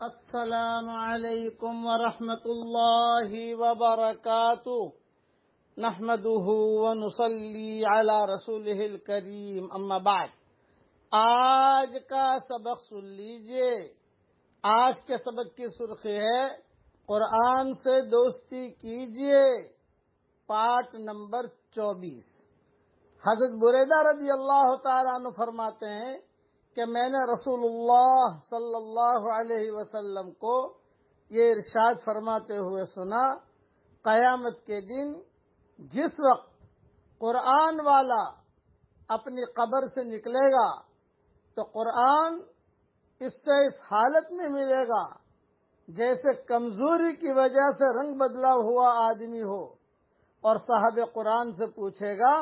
السلام علیکم ورحمۃ اللہ وبرکاتہ نحمده ونصلی علی رسولہ الکریم اما بعد۔ آج کا سبق سن لیجئے۔ آج کے سبق کی سرخی ہے قرآن سے دوستی کیجئے، پارٹ نمبر 24۔ حضرت بریدہ رضی اللہ تعالیٰ عنہ فرماتے ہیں کہ میں نے رسول اللہ صلی اللہ علیہ وسلم کو یہ ارشاد فرماتے ہوئے سنا، قیامت کے دن جس وقت قرآن والا اپنی قبر سے نکلے گا تو قرآن اس سے اس حالت میں ملے گا جیسے کمزوری کی وجہ سے رنگ بدلا ہوا آدمی ہو، اور صاحب قرآن سے پوچھے گا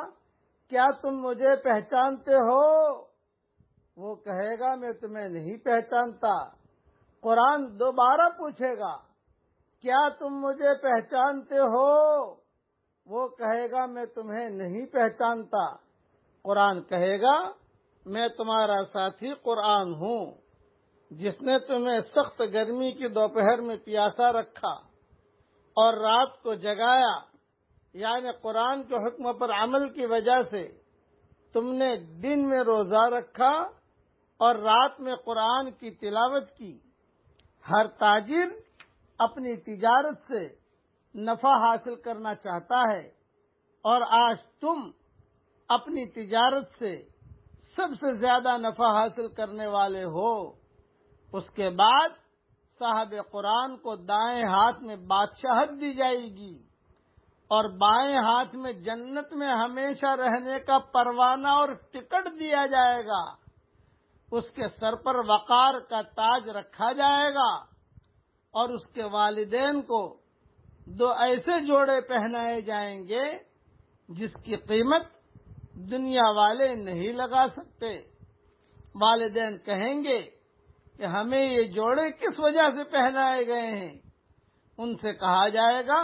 کیا تم مجھے پہچانتے ہو؟ وہ کہے گا میں تمہیں نہیں پہچانتا۔ قرآن دوبارہ پوچھے گا کیا تم مجھے پہچانتے ہو؟ وہ کہے گا میں تمہیں نہیں پہچانتا۔ قرآن کہے گا میں تمہارا ساتھی قرآن ہوں، جس نے تمہیں سخت گرمی کی دوپہر میں پیاسا رکھا اور رات کو جگایا، یعنی قرآن کے حکم پر عمل کی وجہ سے تم نے دن میں روزہ رکھا اور رات میں قرآن کی تلاوت کی۔ ہر تاجر اپنی تجارت سے نفع حاصل کرنا چاہتا ہے، اور آج تم اپنی تجارت سے سب سے زیادہ نفع حاصل کرنے والے ہو۔ اس کے بعد صاحب قرآن کو دائیں ہاتھ میں بادشاہت دی جائے گی اور بائیں ہاتھ میں جنت میں ہمیشہ رہنے کا پروانہ اور ٹکٹ دیا جائے گا۔ اس کے سر پر وقار کا تاج رکھا جائے گا اور اس کے والدین کو 2 ایسے جوڑے پہنائے جائیں گے جس کی قیمت دنیا والے نہیں لگا سکتے۔ والدین کہیں گے کہ ہمیں یہ جوڑے کس وجہ سے پہنائے گئے ہیں؟ ان سے کہا جائے گا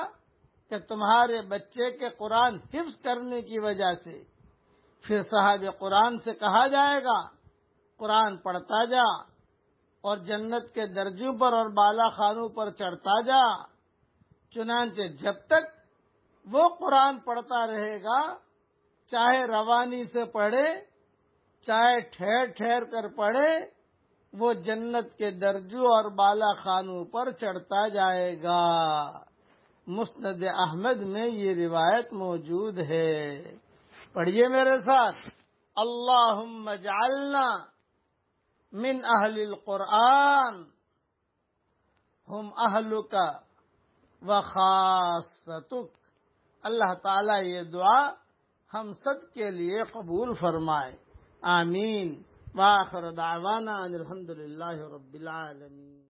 کہ تمہارے بچے کے قرآن حفظ کرنے کی وجہ سے۔ پھر صاحب قرآن سے کہا جائے گا قرآن پڑھتا جا اور جنت کے درجوں پر اور بالا خانوں پر چڑھتا جا۔ چنانچہ جب تک وہ قرآن پڑھتا رہے گا، چاہے روانی سے پڑھے چاہے ٹھہر ٹھہر کر پڑھے، وہ جنت کے درجوں اور بالا خانوں پر چڑھتا جائے گا۔ مسند احمد میں یہ روایت موجود ہے۔ پڑھیے میرے ساتھ، اللہم اجعلنا من اہل القرآن ہم اہلک وخاصتک۔ اللہ تعالیٰ یہ دعا ہم سب کے لیے قبول فرمائے، آمین۔ وآخر دعوانا ان الحمد للہ رب العالمین۔